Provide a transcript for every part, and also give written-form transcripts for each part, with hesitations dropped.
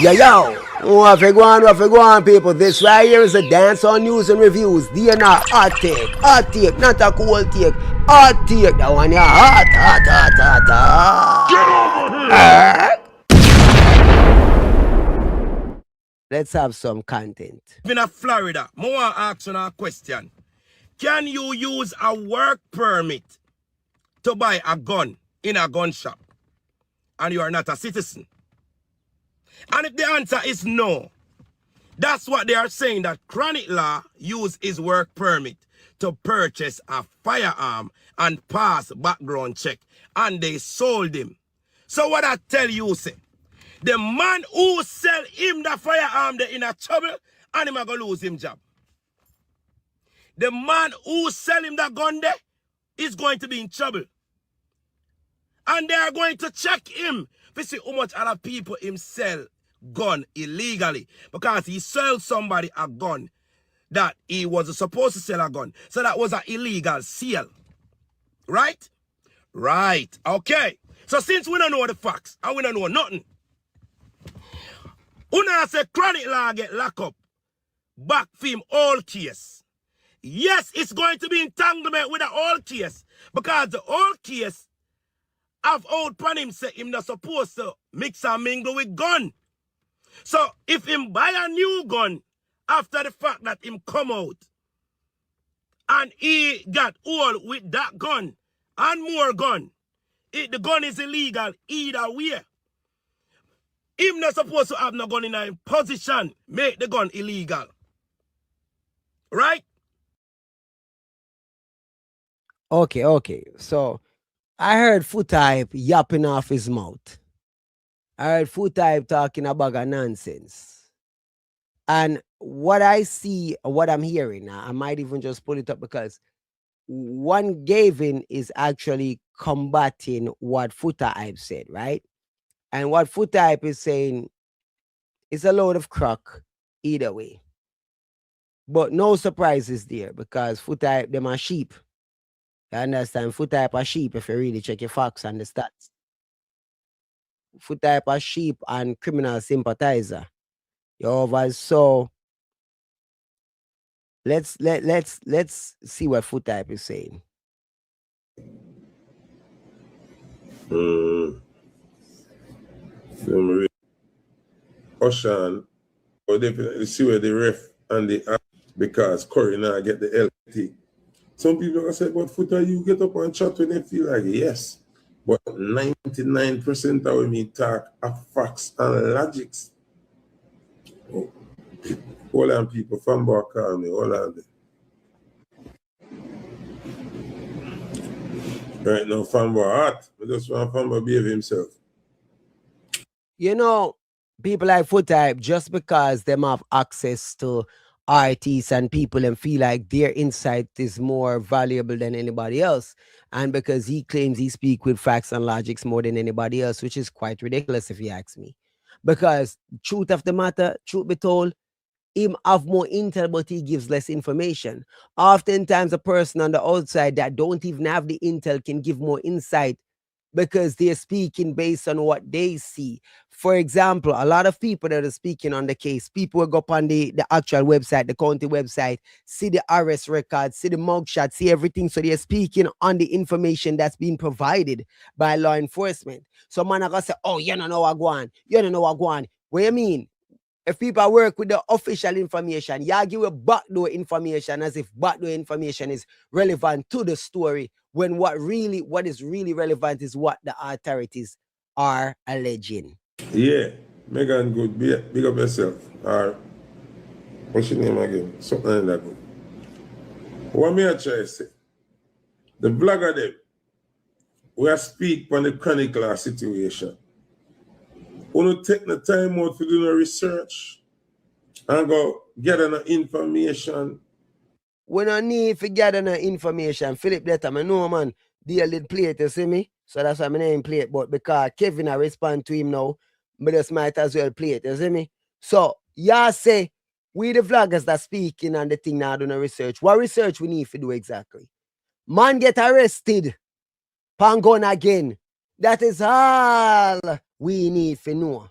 Yo, what we go on, people. This right here is a dancehall news and reviews. DNR hot take, not a cool take, hot take. That one, yeah, hot. Let's have some content. In Florida, I want to ask you a question. Can you use a work permit to buy a gun in a gun shop and you are not a citizen? And if the answer is no, that's what they are saying, that Chroniclaw used his work permit to purchase a firearm and pass background check, and they sold him. So what I tell you, say, the man who sell him the firearm, they in a trouble, and him a go lose him job. The man who sell him the gun there is going to be in trouble. And they are going to check him to see how much other people him sell gun illegally. Because he sold somebody a gun that he was supposed to sell a gun. So that was an illegal sale. Right? Right. Okay. So since we don't know the facts and we don't know nothing, Una say Chroniclaw get locked up back for him all case. Yes, it's going to be entanglement with the old case, because the old case have old pan him say him not supposed to mix and mingle with gun. So if him buy a new gun after the fact that him come out and he got old with that gun and more gun, the gun is illegal either way. Him not supposed to have no gun in a position, make the gun illegal. Right? Okay. So I heard Foota yapping off his mouth. I heard Foota talking about a nonsense. And what I see, what I'm hearing now, I might even just pull it up, because one Gavin is actually combating what Foota said, right? And what Foota is saying is a load of crock either way. But no surprises there, because Foota, them are sheep. You understand? Foota are sheep if you really check your facts and the stats. Foota are sheep and criminal sympathizer. You over, so let's see what Foota is saying. Oshan, or definitely see where the ref and the app, because Curry now get the LT. Some people are saying, but Foota, you get up and chat when they feel like, yes. But 99% of when me talk are facts and logics. Oh, hold on, people, Fanboy call me, hold on. Right now, Fanboy hot. I just want Fanboy behave himself. You know, people like Foota, just because them have access to artists and people and feel like their insight is more valuable than anybody else, and because he claims he speak with facts and logics more than anybody else, which is quite ridiculous if you ask me. Because truth of the matter, truth be told, him have more intel, but he gives less information. Oftentimes a person on the outside that don't even have the intel can give more insight, because they're speaking based on what they see. For example, a lot of people that are speaking on the case, people will go up on the actual website, the county website, see the arrest records, see the mugshot, see everything. So they're speaking on the information that's being provided by law enforcement. So man, I gotta say, oh, you don't know what going. You don't know what going. What you mean? If people work with the official information, you give a backdoor information as if backdoor information is relevant to the story, when what is really relevant is what the authorities are alleging. Yeah, Megan, good. Big up yourself. Or what's your name again? Something like that. Good. What me I try to say? The blogger them, we are speak on the Chroniclaw situation. We don't take the time out to do no research and go get an information. We don't need to gather no information. Philip Letter, I know, man, deal did play it, you see me? So that's why my name play it. But because Kevin, I respond to him now, but just might as well play it, you see me? So, y'all say, we the vloggers that speaking on the thing now doing no research. What research we need to do exactly? Man get arrested. Pan gun again. That is all we need to know.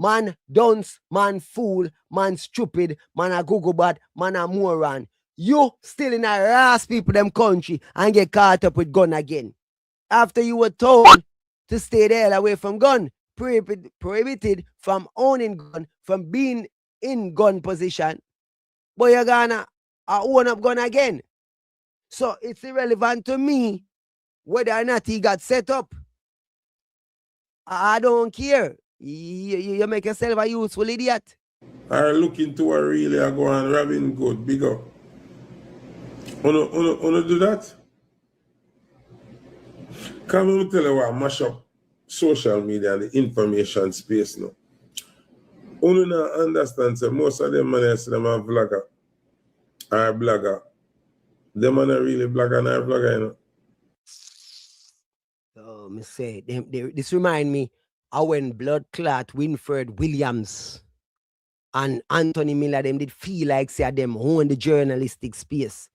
Man dunce, man fool, man stupid, man a google bot, man a moron. You still in a ass people them country and get caught up with gun again. After you were told to stay the hell away from gun, prohibited from owning gun, from being in gun position, but you're gonna own up gun again. So it's irrelevant to me whether or not he got set up. I don't care. You make yourself a useful idiot. Are looking to a really a go on Robin Good, big up. Wanna do that? Come on, tell you what, mash up social media and the information space now. Only not understand, so most of them man say them a vlogger or blogger. Them man are really blogger or vlogger, you know. Oh, me say, this remind me of when blood clot Winfred Williams and Anthony Miller them did feel like say them own the journalistic space.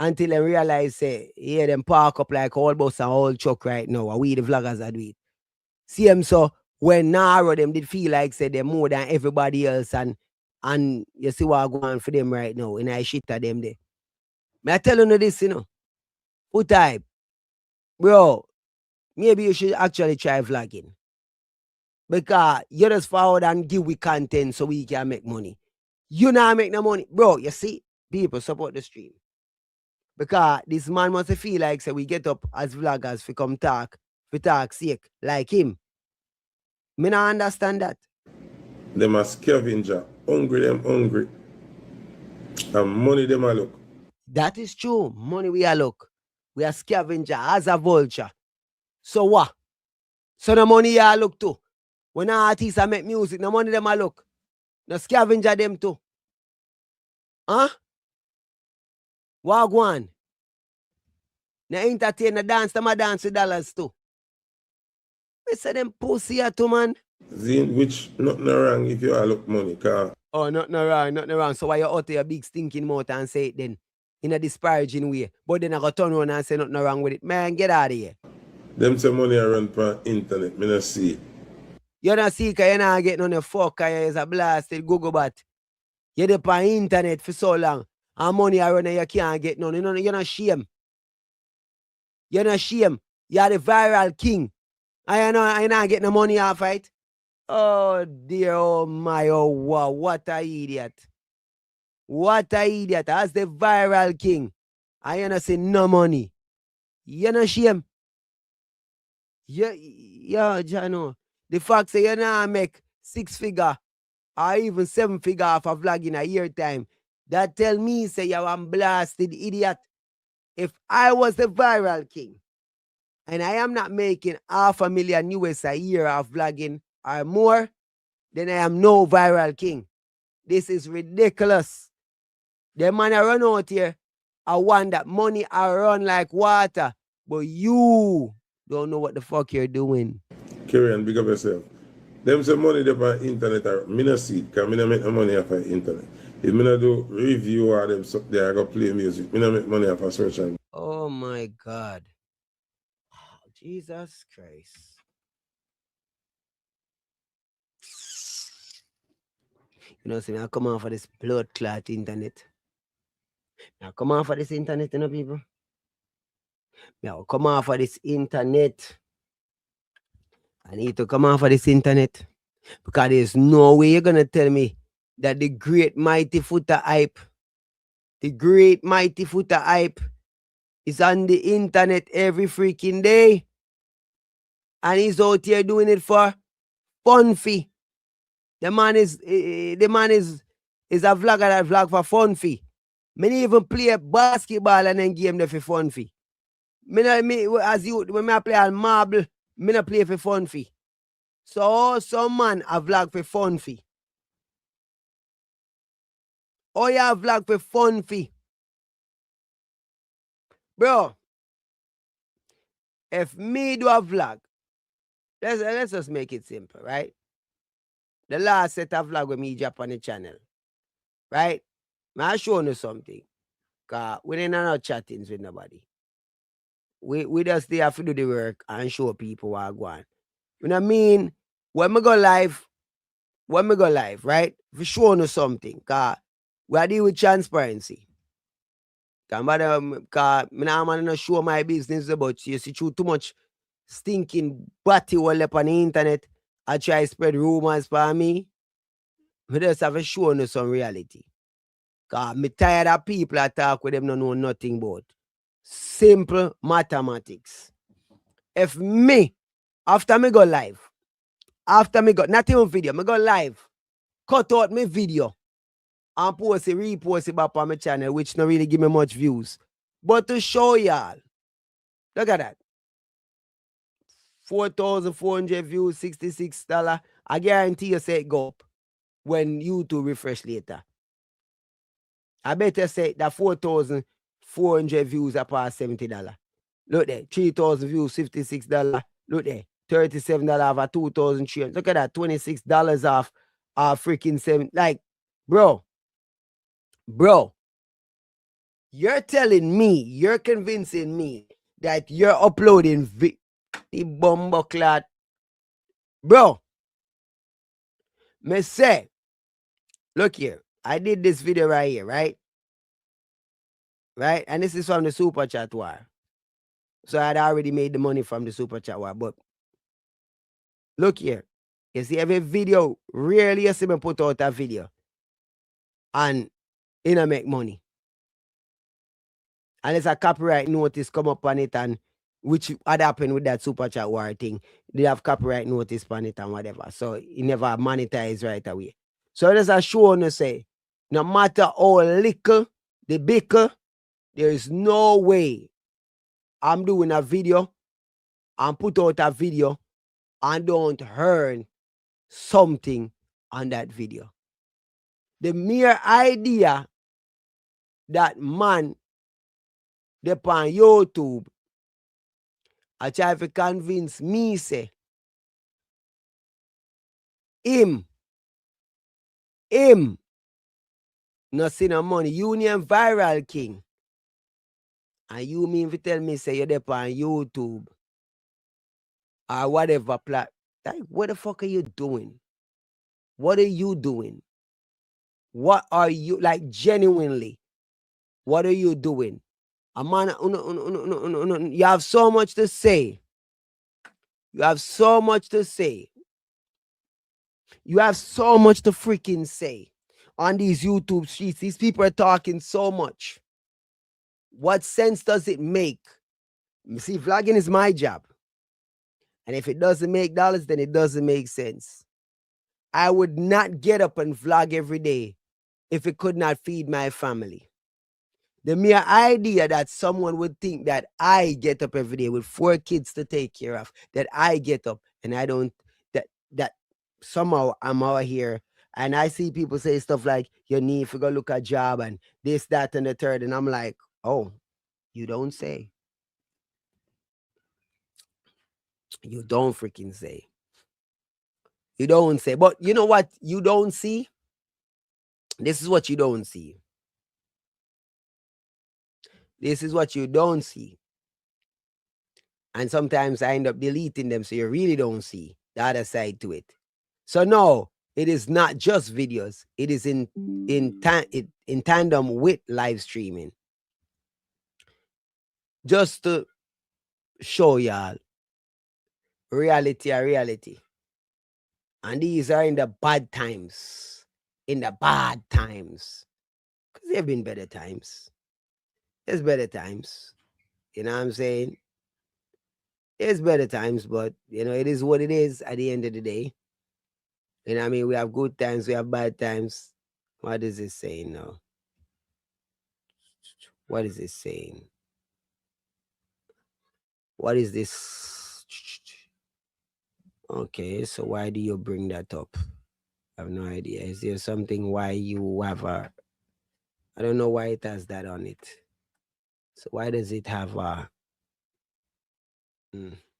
Until they realize say, yeah, them park up like all bus and all truck right now. And we the vloggers are doing it. See them so when Naro them did feel like say they're more than everybody else and you see what going on for them right now. And I shit at them there. May I tell you this, you know. Foota, bro, maybe you should actually try vlogging. Because you just forward and give we content so we can make money. You not make no money. Bro, you see, people support the stream. Because this man must feel like say we get up as vloggers for come talk, for talk sake, like him. Me not understand that. Them a scavenger, hungry them hungry. And money them a look. That is true. Money we are look. We are scavenger as a vulture. So what? So the money you look too. When artists make music, the money them a look. The scavenger them too. Huh? Wagwan. Now entertain the dance, them a dance with dollars too. We say them pussy here too, man. Zin, which nothing wrong if you all look money, car. Oh, nothing wrong. So why you out your big stinking mouth and say it then? In a disparaging way. But then I go turn around and say nothing wrong with it. Man, get out of here. Them say money run per internet, me not see it. You don't see because you not get none of fuck because you is a blasted Google bot. You're there on internet for so long. And money I run and you can't get none. You're not shame. You're not shame. You're the viral king. I not get no money off it. Oh dear, oh my, oh wow, what a idiot. What a idiot. As the viral king. I not say no money. You're not shame. Yeah, Jano. The fact say you not make 6 figure or even 7 figure off a vlog in a year time, that tell me say you're a blasted idiot. If I was the viral king and I am not making $500,000 a year of vlogging or more, then I am no viral king. This is ridiculous. The man I run out here, I want that money I run like water, but you don't know what the fuck you're doing. Carry on, big up yourself. Them say money they on internet, me not see it, because me not make no money off of internet. If me not do review or them stuff there, I go play music. Me not make money off of social media. Oh my God. Oh, Jesus Christ. You know, see, I come off of this blood clot internet. Now come off of this internet, you know, people. Now come off of this internet. I need to come off of this internet. Because there's no way you're gonna tell me that the great mighty Foota hype, the great mighty Foota hype is on the internet every freaking day. And he's out here doing it for fun fee. The man is a vlogger that vlog for fun fee. Me even play basketball and then game there for fun fee. When I play on marble, me not play for fun fee. So some man a vlog for fun fee. Oh yeah, vlog for fun fee. Bro, if me do a vlog, let's just make it simple, right? The last set of vlog with me drop on the channel, right? I show you something. Cause we ain't no chattings with nobody. We just have to do the work and show people what I want. You know what I mean? When we go live, when we go live, right? We show you something. Cause we are dealing with transparency. Cause me nah man no show my business, but you see too much stinking batty all up on the internet. I try spread rumors for me. We just have to show you some reality. Cause me tired of people I talk with them no know nothing about simple mathematics. If me, after me go live, not even video, me go live, cut out me video and repost it back on my channel, which not really give me much views. But to show y'all, look at that. 4,400 views, $66. I guarantee you say it go up when YouTube refresh later. I better say that 4,400 views are past $70. Look there, 3,000 views, $56. Look there, $37 off 2,300. Look at that, $26 off freaking 7. Like, bro, you're telling me, you're convincing me that you're uploading the bumbo clat. Bro, me say, look here, I did this video right here, right? Right? And this is from the super chat war. So I'd already made the money from the super chat war. But look here. You see every video, rarely you see me put out a video. And you know make money. Unless a copyright notice come up on it, and which had happened with that super chat war thing. They have copyright notice on it and whatever. So it never monetized right away. So there's a show on say, no matter how little the bicker, there is no way I'm doing a video and put out a video and don't earn something on that video. The mere idea that man upon YouTube I try to convince me say him no see no money. Union Viral King. And you mean to tell me say you're there on YouTube or whatever like, what the fuck are you doing? What are you doing? What are you, like, genuinely? What are you doing? A man, you have so much to say. You have so much to say. You have so much to freaking say on these YouTube streets. These people are talking so much. What sense does it make? You see, vlogging is my job. And if it doesn't make dollars, then it doesn't make sense. I would not get up and vlog every day if it could not feed my family. The mere idea that someone would think that I get up every day with 4 kids to take care of, that I get up and I don't, that somehow I'm out here and I see people say stuff like, you need to go look at job and this, that, and the third. And I'm like, oh, you don't say. You don't freaking say. You don't say. But you know what you don't see? This is what you don't see. This is what you don't see. And sometimes I end up deleting them so you really don't see the other side to it. So no, it is not just videos. It is in tandem with live streaming. Just to show y'all reality. And these are in the bad times. In the bad times. Because there have been better times. There's better times. You know what I'm saying? There's better times, but you know, it is what it is at the end of the day. You know what I mean? We have good times, we have bad times. What is it saying now? What is it saying? What is this? Okay, so why do you bring that up? I have no idea. Is there something why you have a... I don't know why it has that on it. So why does it have a...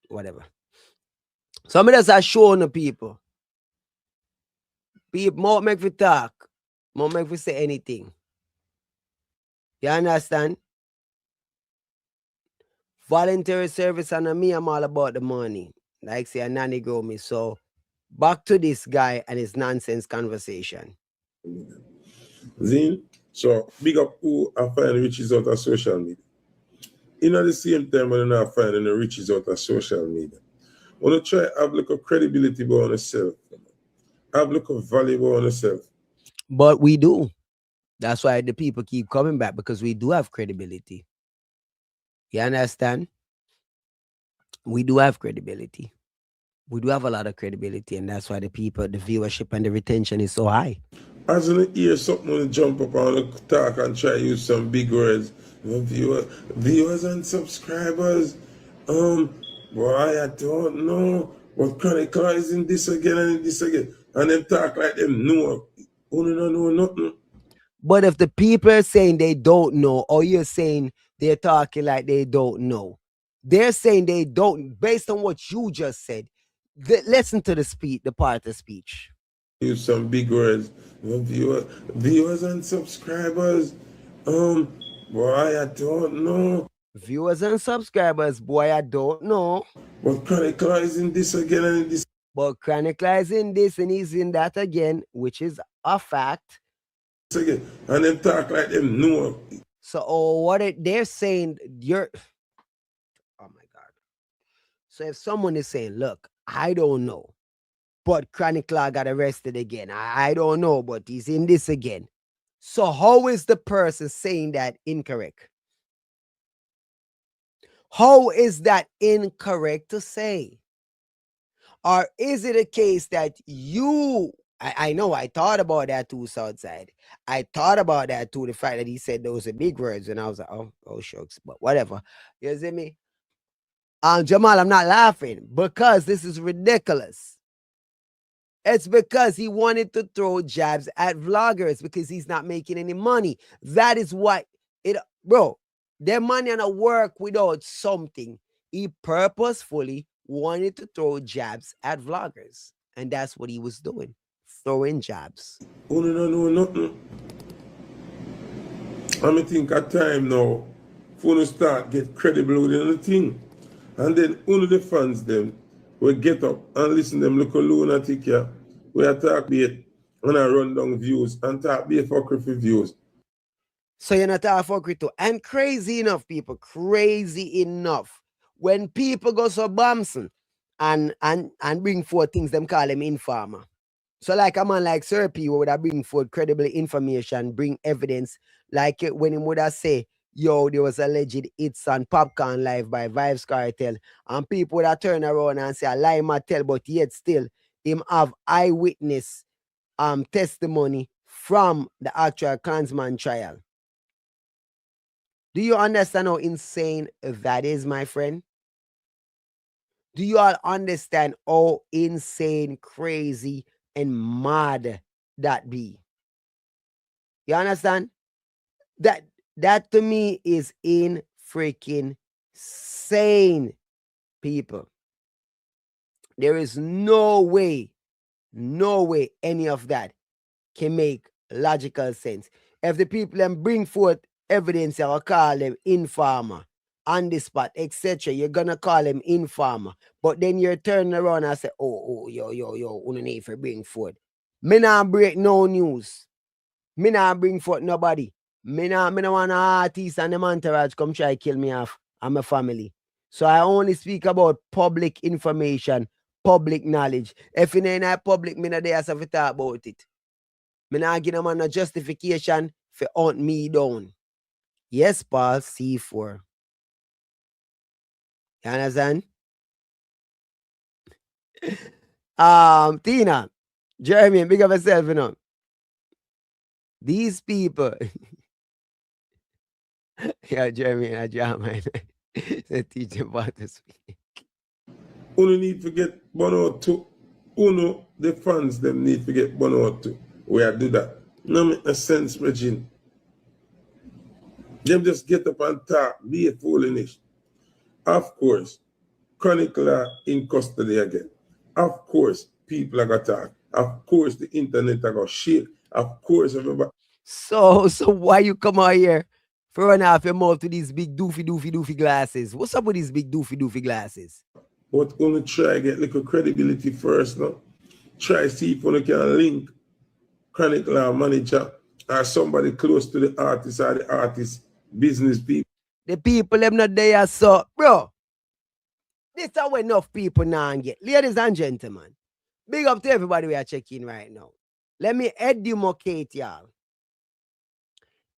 whatever. Some of us are showing the people. People more make we talk. More make we say anything. You understand? Voluntary service and me, I'm all about the money. Like say a nanny grow me. So Back to this guy and his nonsense conversation. Zin, so big up who are finding riches out of social media. In at the same time, when you're not finding the riches out of social media. When you try have like a credibility about yourself, have like a value about yourself. But we do. That's why the people keep coming back, because we do have credibility. You understand? We do have credibility. We do have a lot of credibility, and that's why the people, the viewership and the retention is so high. As you hear something when you jump up and talk and try to use some big words, viewers and subscribers, boy, I don't know. But Chroniclaw is in this again and in this again. And them talk like them know. Oh, no, no, nothing. But if the people are saying they don't know, or you're saying they're talking like they don't know, they're saying they don't, based on what you just said. Listen to the speech, the part of speech. Use some big words. Viewers and subscribers, boy, I don't know. Viewers and subscribers, boy, I don't know. But Chroniclaw is in this again and in this. But Chroniclaw is in this and he's in that again, which is a fact. Again. And them talk like them know. So they're saying, you're, oh my God. So if someone is saying, look, I don't know, but Chroniclaw got arrested again. I don't know, but he's in this again. So how is the person saying that incorrect? How is that incorrect to say? Or is it a case that I know I thought about that too, Southside. I thought about that too, the fact that he said those are big words, and I was like, oh shucks, but whatever. You see me? Jamal, I'm not laughing because this is ridiculous. It's because he wanted to throw jabs at vloggers because he's not making any money. That is what bro, their money on a work without something. He purposefully wanted to throw jabs at vloggers. And that's what he was doing. Throwing jabs. Oh, no, nothing. I think at time now, for start get credible within the thing. And then only the fans them will get up and listen them look a lunatic here. We talk bait and I run down views and talk bait for views. So you're not talking for crypto. And crazy enough, people, crazy enough. When people go so bamson and bring forth things, them call them informer. So like a man like Sir P would have bring forth credible information, bring evidence, like when he would have say, yo, there was alleged hits on Popcorn Live by Vibes Cartel, and people would have turn around and say, I lie my tell, but yet still him have eyewitness testimony from the actual Klansman trial. Do you understand how insane that is, my friend? Do you all understand how insane, crazy, and mad that be? You understand? That to me is in freaking sane, people. There is no way any of that can make logical sense. If the people then bring forth evidence, you'll call them informer on the spot, etc. You're gonna call them informer. But then you're turning around and say, yo, you need to bring forth. Me not break no news. Me not bring forth nobody. Me not want an artist and them entourage come try kill me off and my family. So I only speak about public information, public knowledge. If it ain't a public, me not there to talk about it. Me not give them no justification for hunt me down. Yes, Paul, C4. You understand? Tina, Jeremy, big up yourself, you know. These people. Yeah, Jeremy, I jam, man. They teach you about to speak. Uno need to get one or two. Uno, the fans, them need to get one or two. We are do that. No make no sense, Regine. Them just get up and talk, be a foolish. Of course, Chroniclaw in custody again. Of course, people are going to talk. Of course, the internet are going to shake. Of course, everybody. So why you come out here for run off your mouth with these big doofy glasses? What's up with these big doofy glasses? But only try to get little credibility first, no? try see if you can link Chroniclaw manager or somebody close to the artist or the artist business people. The people them not there, so bro. This how enough people now get. Ladies and gentlemen, big up to everybody we are checking right now. Let me educate y'all.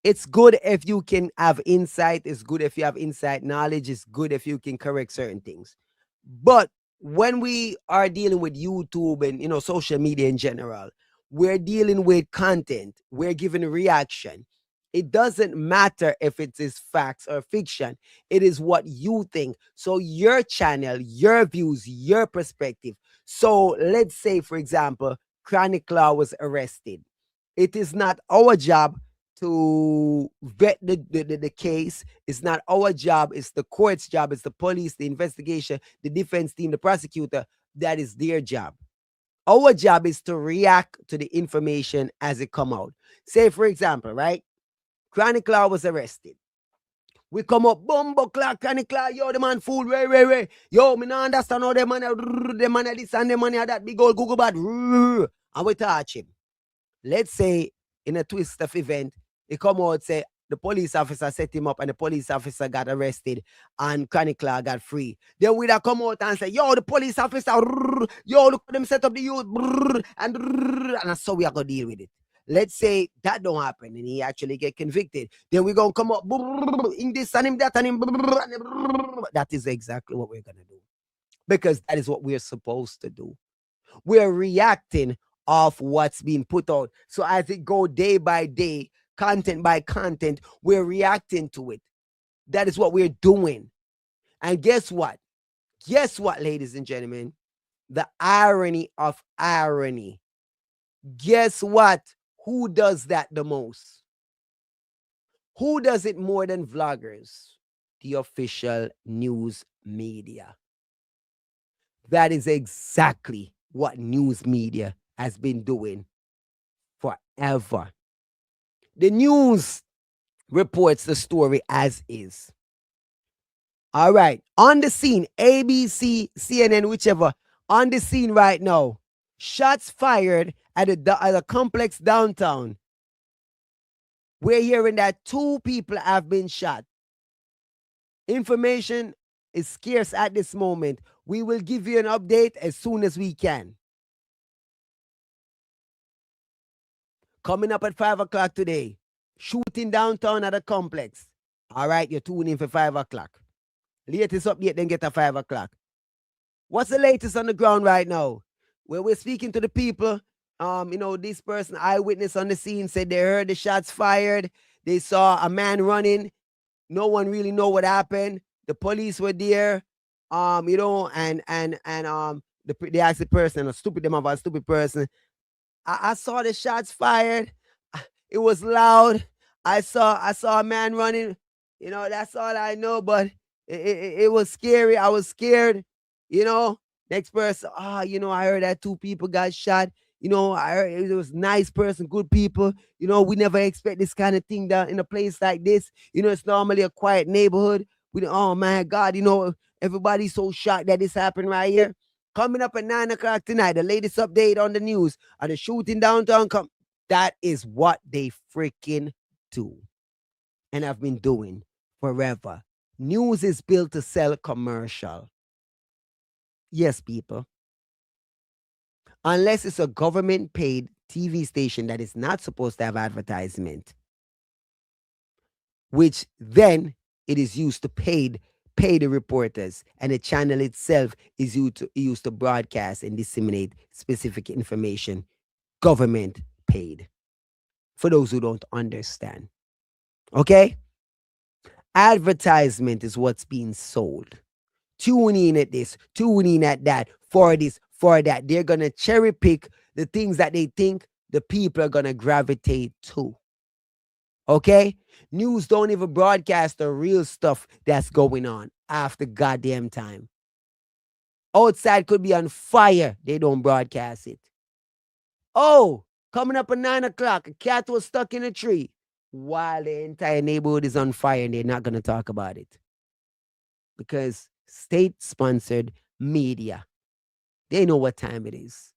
It's good if you can have insight. It's good if you have insight knowledge. It's good if you can correct certain things. But when we are dealing with YouTube and social media in general, we're dealing with content. We're giving a reaction. It doesn't matter if it is facts or fiction. It is what you think. So your channel, your views, your perspective. So let's say, for example, Chroniclaw was arrested. It is not our job to vet the case. It's not our job. It's the court's job. It's the police, the investigation, the defense team, the prosecutor. That is their job. Our job is to react to the information as it come out. Say, for example, right? Chroniclaw was arrested. We come up, bumbo clock, Chroniclaw, yo, the man fool, way. Yo, me not understand how the man of this and the man of that big old Google bad. And we touch him. Let's say in a twist of event, he come out say the police officer set him up and the police officer got arrested and Chroniclaw got free. Then we come out and say, yo, the police officer, yo, look at them set up the youth, and that's how we are going to deal with it. Let's say that don't happen and he actually get convicted. Then we're going to come up in this and him, that and him. That is exactly what we're going to do. Because that is what we're supposed to do. We're reacting of what's being put out. So as it go day by day, content by content, we're reacting to it. That is what we're doing. And guess what? Guess what, ladies and gentlemen? The irony of irony. Guess what? Who does that the most? Who does it more than vloggers? The official news media. That is exactly what news media has been doing forever. The news reports the story as is. All right. On the scene, ABC, CNN, whichever, on the scene right now. Shots fired at a complex downtown. We're hearing that 2 people have been shot. Information is scarce at this moment. We will give you an update as soon as we can. Coming up at 5 o'clock today. Shooting downtown at a complex. All right, you're tuning in for 5 o'clock. Latest update, then get at 5 o'clock. What's the latest on the ground right now? Where we're speaking to the people. This person, eyewitness on the scene, said they heard the shots fired. They saw a man running. No one really know what happened. The police were there. They asked the person, a stupid person. I saw the shots fired. It was loud. I saw a man running. That's all I know. But it was scary. I was scared. Next person. I heard that 2 people got shot. I heard it was nice person, good people. We never expect this kind of thing down in a place like this. It's normally a quiet neighborhood. Oh my God, everybody's so shocked that this happened right here. Coming up at 9 o'clock tonight, the latest update on the news on the shooting downtown. That is what they freaking do. And I've been doing forever. News is built to sell commercial. Yes, people. Unless it's a government-paid TV station that is not supposed to have advertisement, which then it is used to pay the reporters, and the channel itself is used to broadcast and disseminate specific information, government paid. For those who don't understand. Okay? Advertisement is what's being sold. Tune in at this, tune in at that, for this, for that. They're going to cherry pick the things that they think the people are going to gravitate to. Okay? News don't even broadcast the real stuff that's going on after goddamn time. Outside could be on fire. They don't broadcast it. Oh, coming up at 9 o'clock, a cat was stuck in a tree while the entire neighborhood is on fire, and they're not going to talk about it. Because state-sponsored media, they know what time it is.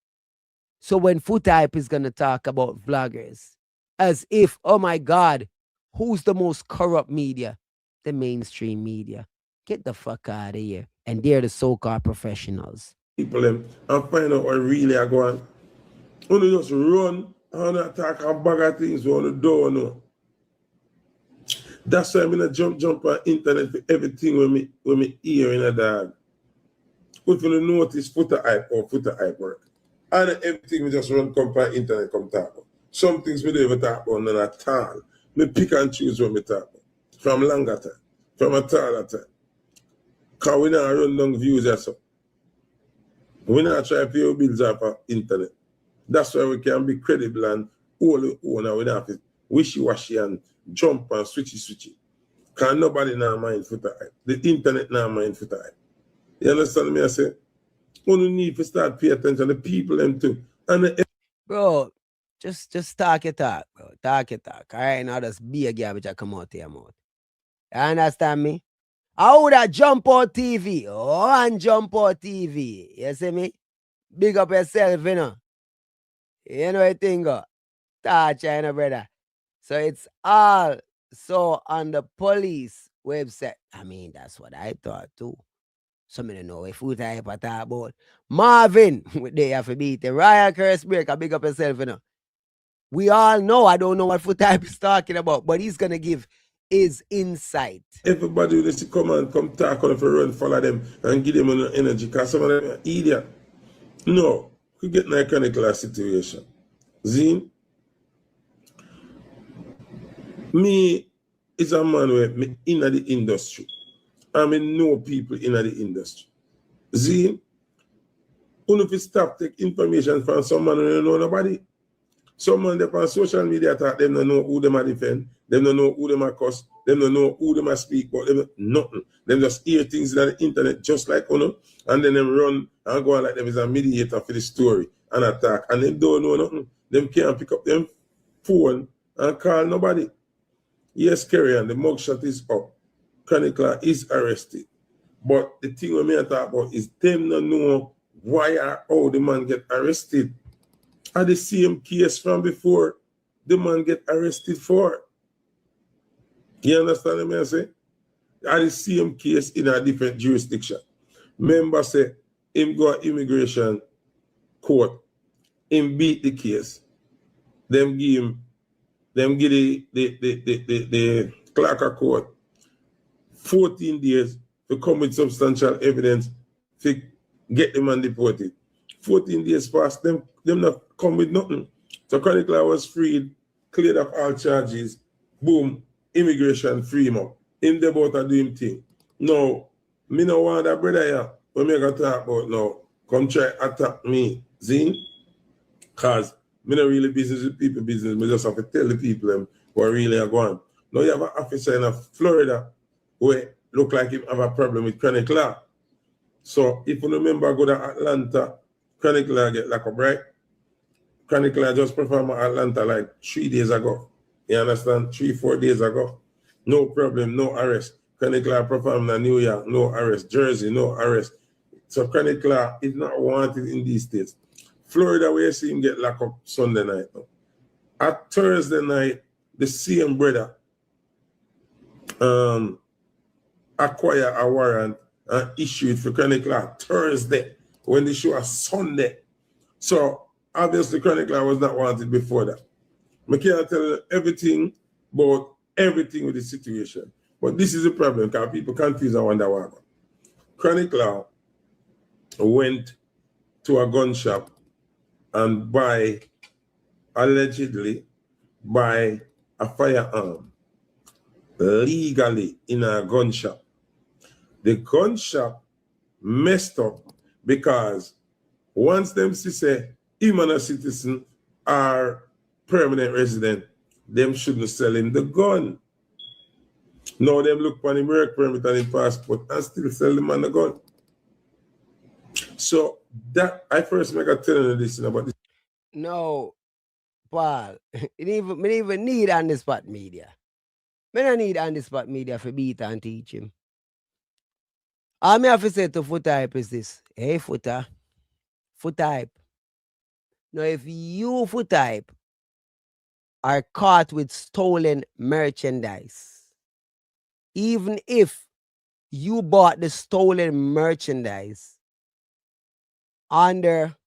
So when Foota is gonna talk about vloggers, as if, oh my God, who's the most corrupt media? The mainstream media. Get the fuck out of here. And they're the so-called professionals. People them and find out what really are going. Only just run and attack a bag of things on the door. No. That's why I'm gonna jump on internet for everything when me hear in a dog. If you notice Foota hype or Foota hype work. And everything we just run come on internet come talk about. Some things we don't even talk about none at all. Me pick and choose what me talk about. From longer time. From a taller time. Because we not run down views or so. We not try to pay our bills off of internet. That's why we can be credible and all we own and we don't have to wishy-washy and jump and switchy. Because nobody now mind Foota hype. The internet now mind Foota hype. You understand me? I say, only need to start pay attention to the people them too. And Bro, just talk your talk, bro. Talk your talk. All right, now just be a garbage that come out of your mouth. You understand me? I would have jump out TV. Oh, and jump out TV. You see me? Big up yourself, you know. You know what thing go. Touch, you know, brother. So it's all so on the police website. I mean, that's what I thought too. Some of them know if Foota hype I talk about. Marvin, they have to beat the Ryan Curse Breaker. Big up yourself, you know. We all know, I don't know what Foota hype is talking about, but he's gonna give his insight. everybody will just come and come talk on if you run, follow them and give them an energy because some of them are idiot. No, we get in a Chroniclaw situation. Zine, me is a man where me in the industry. I mean know people in the industry. Zine, who if you stop take information from someone who don't know nobody. Someone that on social media talk, them don't know who them are defend, them don't know who them are cuss, them don't know who them are speak, but them nothing. Them just hear things in the internet just like Uno, and then them run and go on like them is a mediator for the story and attack. And them don't know nothing. Them can't pick up them phone and call nobody. Yes, carry on, the mugshot is up. Chroniclaw is arrested. But the thing we may talk about is them don't know why or how the man get arrested. Are the same case from before the man get arrested for. You understand what I say? Are the same case in a different jurisdiction. Member say him go immigration court, him beat the case, them give the clerk of court 14 days to come with substantial evidence to get the man deported. 14 days past, them not come with nothing. So Chroniclaw was freed, cleared up all charges, boom, immigration free him up. Him the about to do him thing. No, me no want that brother here. When me gonna talk about now, come try attack me, Zine. Cause me not really business with people business, me just have to tell the people them what really are going. Now you have an officer in Florida who look like him have a problem with Chroniclaw. So if you remember go to Atlanta, Chroniclaw get like a break. Chroniclaw just performed in Atlanta like 3 days ago. You understand? 3-4 days ago. No problem, no arrest. Chroniclaw performed in New York, no arrest. Jersey, no arrest. So Chroniclaw is not wanted in these states. Florida, where you see him get locked up Sunday night. At Thursday night, the same brother acquire a warrant and issue it for Chroniclaw Thursday when the show was Sunday. So obviously Chroniclaw was not wanted before that. I can't tell you everything about everything with the situation. But this is the problem because people confuse and wonder why. Chroniclaw went to a gun shop and allegedly buy a firearm legally in a gun shop. The gun shop messed up because once them say him and a citizen are permanent resident, them shouldn't sell him the gun. Now them look for him work permit and his passport and still sell the man the gun. So that I first make a telling you this about this. No, Paul, me even need on the spot media. Me don't need on the spot media for beat and teach him. All me have to say to Foota hype is this. Hey, Foota hype. Now, if you for type are caught with stolen merchandise, even if you bought the stolen merchandise under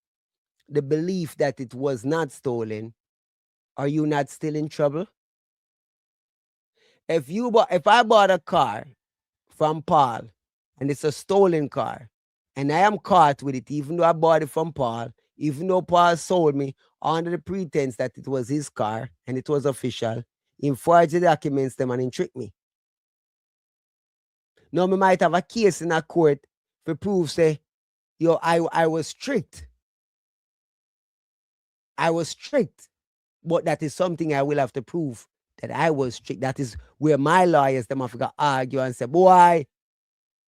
the belief that it was not stolen, are you not still in trouble? If I bought a car from Paul and it's a stolen car and I am caught with it, even though I bought it from Paul, even though Paul sold me under the pretense that it was his car and it was official, he forged the documents them and he tricked me. Now me might have a case in a court for prove say, yo, I was tricked. I was tricked. But that is something I will have to prove that I was tricked. That is where my lawyers them have to argue and say, boy,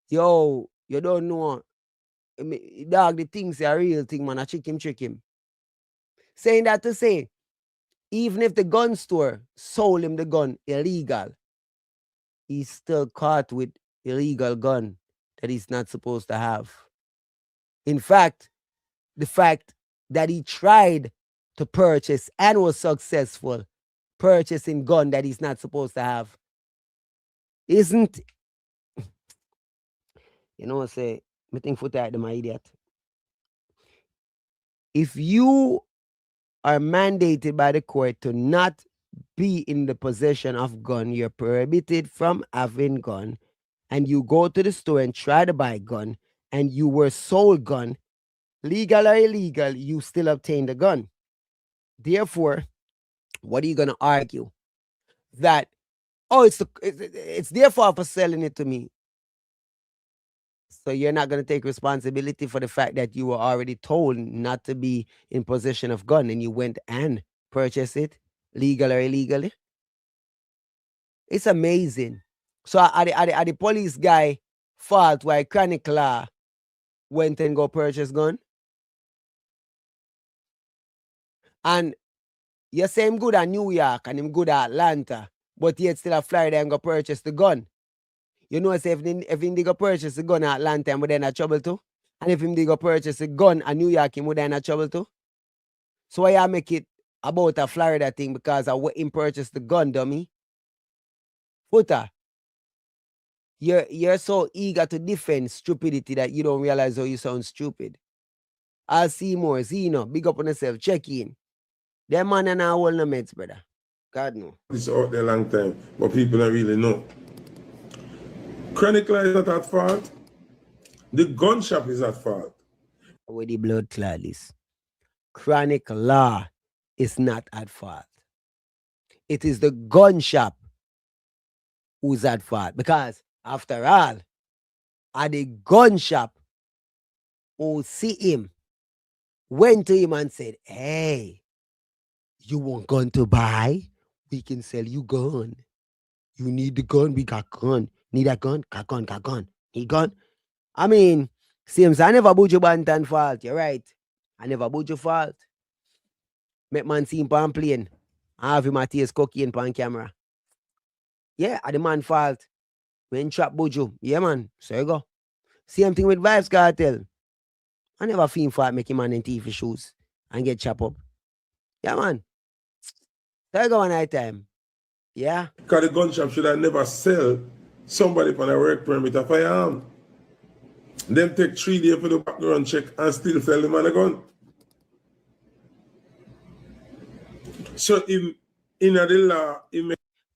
yo, you don't know. I mean, dog, the thing's a real thing, man. I trick him. Saying that to say, even if the gun store sold him the gun illegal, he's still caught with illegal gun that he's not supposed to have. In fact, the fact that he tried to purchase and was successful purchasing gun that he's not supposed to have isn't, you know, say, me think Foota at them an idiot. If you are mandated by the court to not be in the possession of gun, you're prohibited from having gun, and you go to the store and try to buy gun, and you were sold gun, legal or illegal, you still obtain the gun. Therefore, what are you gonna argue? That, oh, it's their fault for selling it to me. So you're not going to take responsibility for the fact that you were already told not to be in possession of gun and you went and purchased it, legal or illegally. It's amazing. So are the police guy fault why Chroniclaw went and go purchase gun? And you say him good at New York and him good at Atlanta, but yet still at Florida and go purchase the gun. You know, say if him go purchase the gun at Atlanta, him would in trouble too. And if him go purchase a gun at New York, him would in trouble too. So why I make it about a Florida thing because I went him purchase the gun, dummy? Foota, you're so eager to defend stupidity that you don't realize how you sound stupid. I'll see more. Zeno, big up on yourself. Check in. Them man and I hold no meds, brother. God no. It's out there a long time, but people don't really know. Chroniclaw is not at fault. The gun shop is at fault. Where the blood clot is. Chroniclaw is not at fault. It is the gun shop who's at fault. Because, after all, at the gun shop who see him, went to him and said, hey, you want gun to buy? We can sell you gun. You need the gun? We got gun. Need a gun? Got gun. Need gun? I mean, seems I never put you bantan fault. You're right. I never put your fault. Make man see him pan plane. I have him a taste cocaine pan camera. Yeah, I the man fault. When trap Buju. Yeah, man. So you go. Same thing with Vibes Cartel. I never feel fault making man in TV shoes and get chopped up. Yeah, man. So you go one night time. Yeah. Because the gun shop should have never sell somebody for a work permit a firearm. Them take 3 days for the background check and still sell the man a gun. So in the law,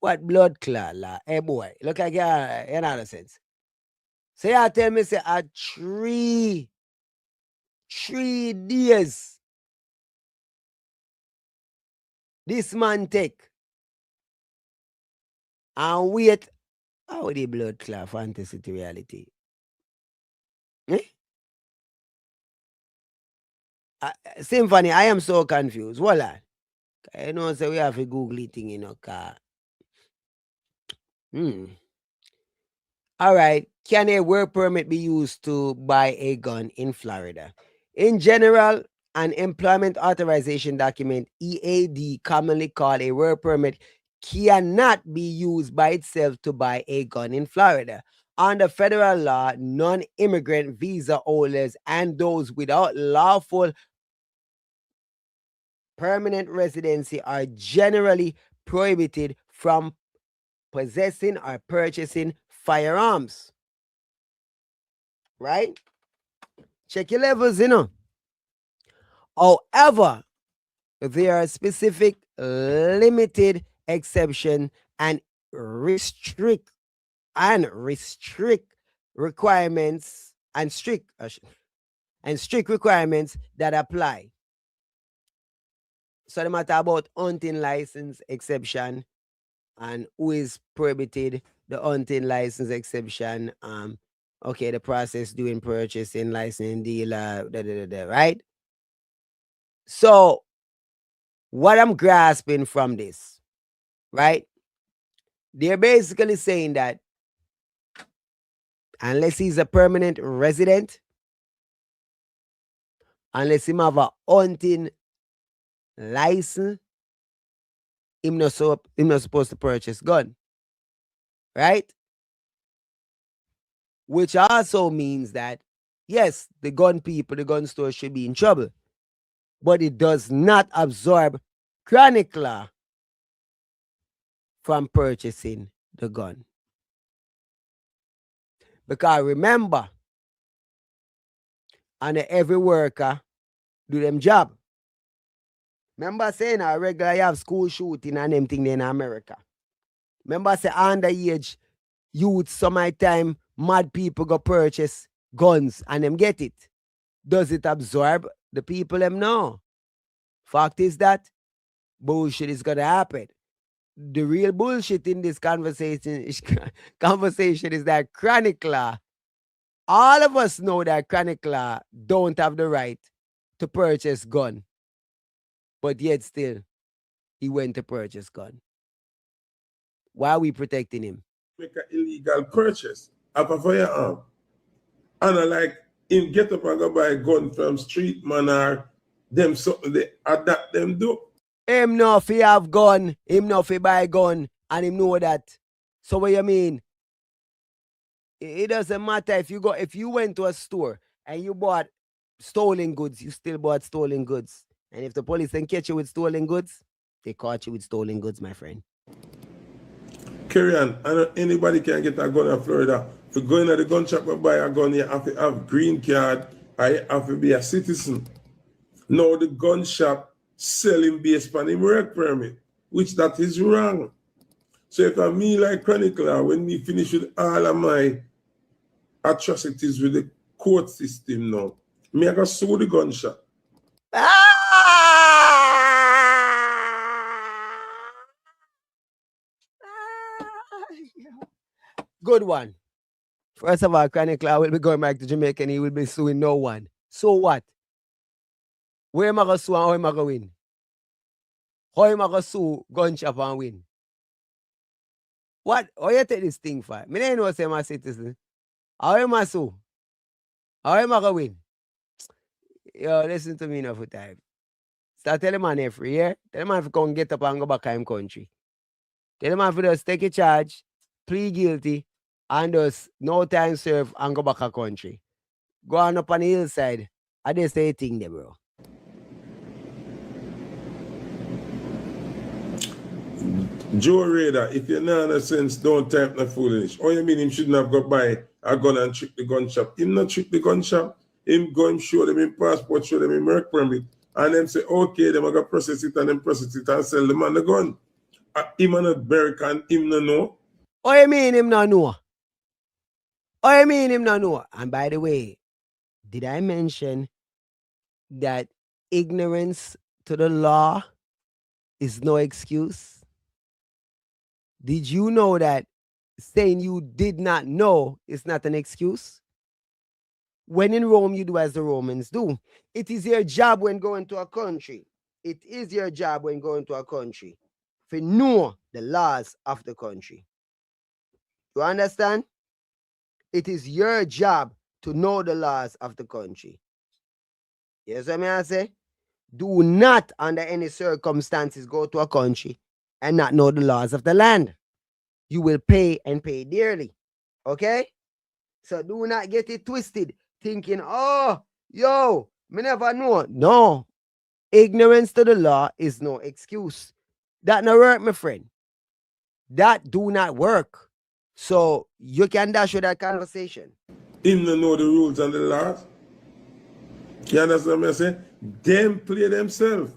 What blood clot law? Hey boy, look like you're in other sense. So you tell me say a 3 days this man take and wait. How the blood clot fantasy to reality? Eh? Symphony, I am so confused. Voila. You know, so we have a Google thing in our car. All right. Can a work permit be used to buy a gun in Florida? In general, an employment authorization document, EAD, commonly called a work permit, cannot be used by itself to buy a gun in Florida. Under federal law, non-immigrant visa holders and those without lawful permanent residency are generally prohibited from possessing or purchasing firearms. Right? Check your levels, However, there are specific limited exception and restrict requirements and strict requirements that apply. So the matter about hunting license exception and who is prohibited, the hunting license exception, okay, the process doing purchasing, licensing, dealer, right? So what I'm grasping from this, right? They're basically saying that unless he's a permanent resident, unless him have a hunting license, him not supposed to purchase gun. Right? Which also means that, yes, the gun people, the gun store should be in trouble. But it does not absorb Chroniclaw from purchasing the gun. Because remember, and every worker do them job. Remember saying a regular you have school shooting and them thing in America. Remember say underage youth some of the time mad people go purchase guns and them get it. Does it absorb the people them? No. Fact is that bullshit is gonna happen. The real bullshit in this conversation is that Chroniclaw, all of us know that Chroniclaw don't have the right to purchase gun. But yet still, he went to purchase gun. Why are we protecting him? Make an illegal purchase of a firearm. And I like him get up and go buy a gun from street man or them something they adapt them do. Him know if he have gun, him know if he buy gun, and him know that. So what you mean? It doesn't matter if you went to a store and you bought stolen goods, you still bought stolen goods. And if the police then catch you with stolen goods, they caught you with stolen goods, my friend. Carry on. And anybody can get a gun in Florida. If you go into the gun shop and buy a gun, you have to have green card or you have to be a citizen. Now the gun shop selling based on the work permit, which that is wrong. So if I me like Chroniclaw, when we finish with all of my atrocities with the court system now, me I go sue the gun shop. Good one. First of all, Chroniclaw will be going back to Jamaica and he will be suing no one. So what? Where am I going to sue and how am I going to win? How am I going to sue gun shop and win? What? How you take this thing for? Me don't know say I'm a citizen. How am I sue? How am I going to win? Yo, listen to me now for time. Start telling man every year. Tell the man if you come get up and go back to him country. Tell the man if you just take a charge, plead guilty, and just no time serve and go back to country. Go on up on the hillside. I just say a thing there, bro. Joe Raider, if you're not in a sense, don't type no foolish. Or you mean him shouldn't have got buy a gun and trick the gun shop? Him not trick the gun shop. Him go and show them in passport, show them in work permit. And them say, okay, them are going to process it and then process it and sell the man the gun. Him and not American, him no know. What you mean him no know? What you mean him no know? And by the way, did I mention that ignorance to the law is no excuse? Did you know that saying you did not know is not an excuse? When in Rome, you do as the Romans do. It is your job when going to a country. It is your job when going to a country to know the laws of the country. You understand? It is your job to know the laws of the country. Yes, what I say? Do not, under any circumstances, go to a country and not know the laws of the land. You will pay and pay dearly. Okay? So do not get it twisted, thinking, oh, yo, me never know. No. ignorance to the law is no excuse. That not work, my friend. That do not work. So you can dash with that conversation. Him no know the rules and the laws. You understand what I'm saying? Them play themselves.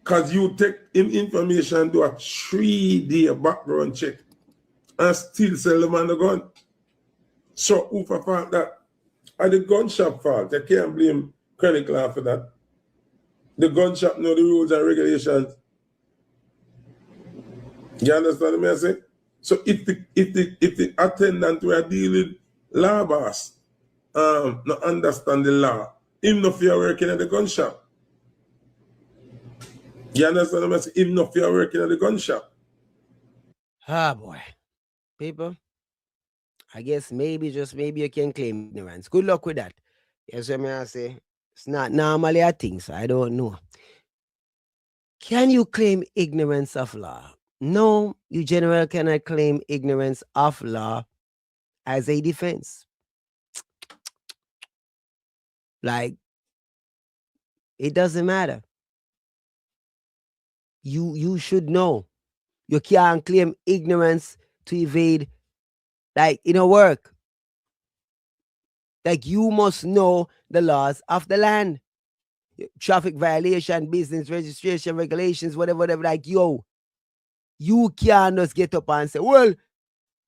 Because you take him information, do a 3-day background check, and still sell the man the gun. So who for fault that? At the gun shop fault. You can't blame Chroniclaw for that. The gun shop know the rules and regulations. You understand what I'm saying? So if the attendant were dealing law boss, not understand the law, him no fear working at the gun shop. You understand what I'm saying? Him no fear working at the gun shop. Ah, boy. People, I guess maybe, just maybe you can claim ignorance. Good luck with that. Yes, what I say? It's not normally a thing, so I don't know. Can you claim ignorance of law? No, you generally cannot claim ignorance of law as a defense. Like, it doesn't matter. You should know. You can't claim ignorance to evade, like, it don't work. Like, you must know the laws of the land. Traffic violation, business registration regulations, whatever. Like, yo, you can't just get up and say, well,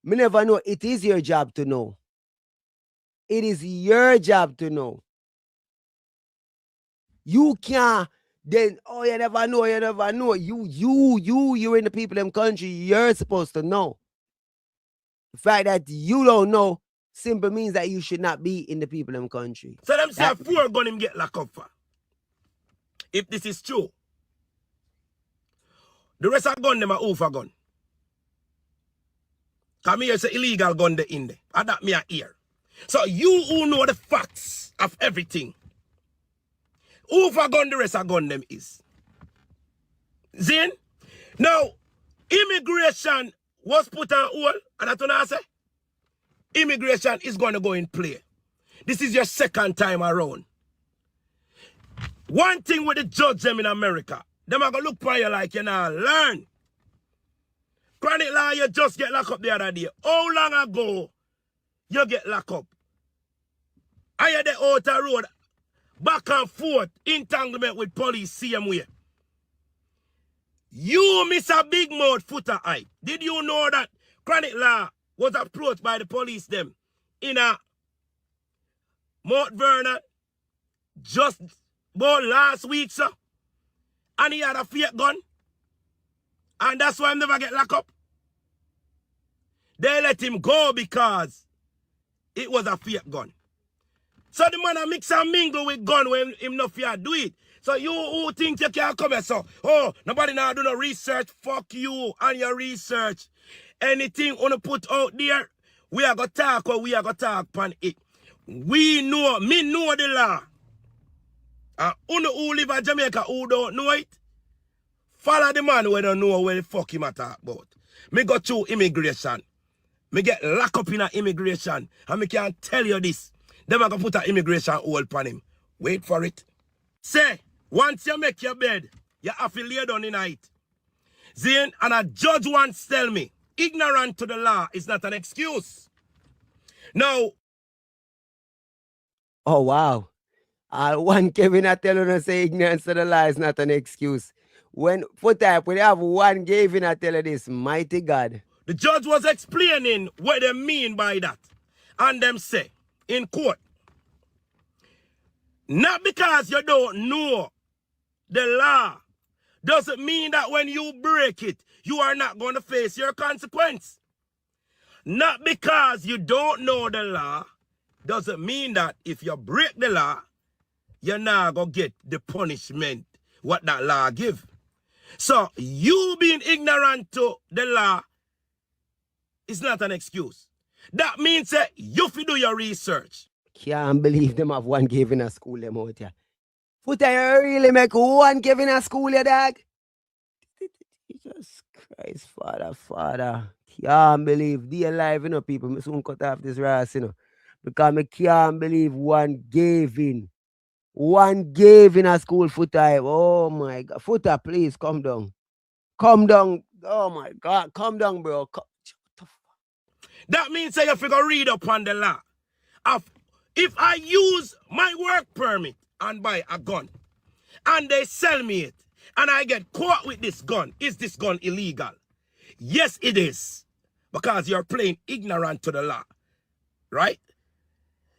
me never know. It is your job to know. It is your job to know. You can't then, oh, you never know. You're in the people in the country. You're supposed to know. The fact that you don't know simply means that you should not be in the people in the country. So them say 4 gun him get locked up for. If this is true. The rest of gun them are over gun. Come here say illegal gun the in there. And that me a hear. So you who know the facts of everything. Who for gun the rest of gun them is? Zin? Now, immigration was put on hold, and that's what I say. Immigration is going to go in play. This is your second time around. One thing with the judge them in America, them are going to look for you like you now learn. Chroniclaw, you just get locked up the other day. How long ago you get locked up? Are you the outer road, back and forth, entanglement with police, same way? You miss a big mouth Foota eye. Did you know that Chroniclaw was approached by the police them in a Mount Vernon just about last week, sir? And he had a fake gun. And that's why he never get locked up. They let him go because it was a fake gun. So the man a mix and mingle with gun when him no fear do it. So you who think you can come here, so, oh, nobody now do no research, fuck you and your research. Anything wanna put out there, we are gonna talk or we are gonna talk upon it. We know, me know the law. And who live in Jamaica who don't know it, follow the man who don't know what the fuck him a talk about. Me go through immigration. Me get locked up in a immigration. And me can tell you this. Them are gonna put an immigration hold upon him. Wait for it. Say, once you make your bed, you have to lay down in it. Zane, and a judge once tell me, ignorant to the law is not an excuse. Now, Oh, wow. One Kevin I tell you say ignorance to the law is not an excuse. When Foota, we have one Kevin I tell you this, mighty God. the judge was explaining what they mean by that. And them say, in court, not because you don't know the law doesn't mean that when you break it, you are not going to face your consequence. Not because you don't know the law doesn't mean that if you break the law, you're not going to get the punishment what that law give. So you being ignorant to the law is not an excuse. That means that you have to do your research. Can't believe them have one Kevin a school them out here. Foota, you really make one Kevin a school, you dog? Jesus Christ, Father. Can't believe they alive, you know, people. Me soon cut off this ras, you know. Because me can't believe one Gavin One gave in a school Foota. Oh my God. Foota, please come down. Come down. Oh my God. Come down, bro. That means that you figure read up on the law. If I use my work permit and buy a gun, and they sell me it, and I get caught with this gun, is this gun illegal? Yes, it is. Because you're playing ignorant to the law. Right?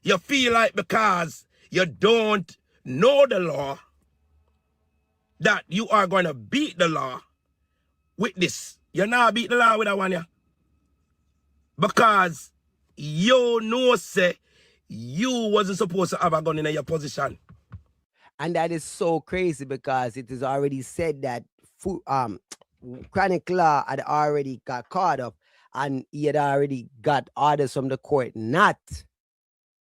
You feel like because you don't know the law, that you are going to beat the law with this. You're not beat the law with that one, yeah? Because you know, say, you wasn't supposed to have a gun in your position. And that is so crazy because it is already said that Chroniclaw had already got caught up and he had already got orders from the court not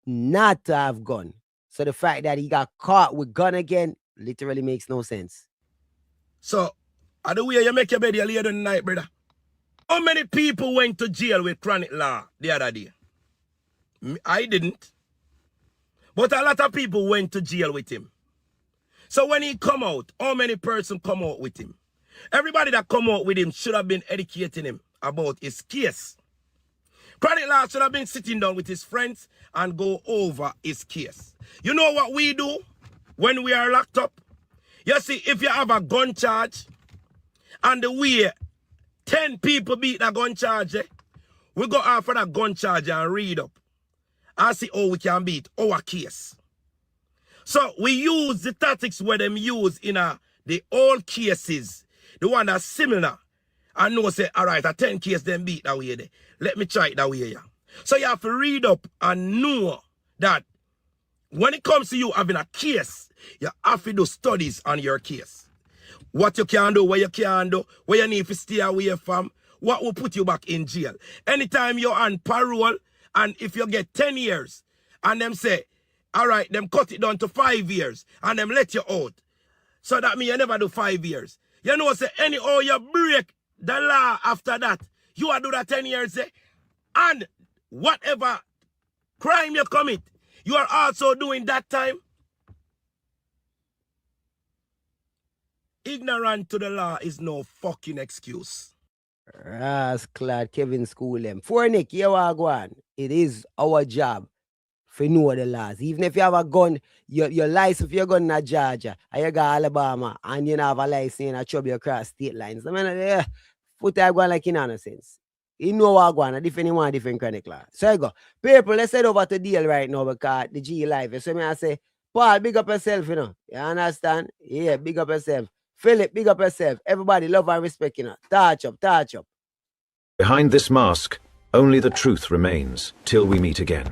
to have gun. So the fact that he got caught with gun again literally makes no sense. So, are the way you make your bed you lay the night, brother? How many people went to jail with Chroniclaw the other day? I didn't. But a lot of people went to jail with him. So when he come out, how many persons come out with him? Everybody that come out with him should have been educating him about his case. Chroniclaw should have been sitting down with his friends and go over his case. You know what we do when we are locked up? You see, if you have a gun charge and the way 10 people beat that gun charge, we go after that gun charge and read up and see how we can beat our case. So we use the tactics where them use in the old cases, the one that's similar, and know say, all right, a 10 case them beat that way there. Let me try it that way, yeah. So you have to read up and know that when it comes to you having a case, you have to do studies on your case. What you can do, what you can't do, what you need to stay away from, what will put you back in jail. Anytime you're on parole, and if you get 10 years, and them say, all right, them cut it down to 5 years, and them let you out. So that means you never do 5 years. You know, say, anyhow you break the law after that, you will do that 10 years, and whatever crime you commit, you are also doing that time. Ignorant to the law is no fucking excuse. Rascal Kevin School them. For Nick, you are going. It is our job for know the laws. Even if you have a gun, your license for your gun in Georgia, and you got Alabama, and you have a license in a trouble across state lines. I mean, Foota going like in nonsense. You know what going, different Chroniclaw. So I go, people, let's head over to deal right now because the G life. So I say, Paul, big up yourself, you know. You understand? Yeah, big up yourself. Philip, big up yourself. Everybody love and respect, you know. Touch up, touch up. Behind this mask, only the truth remains till we meet again.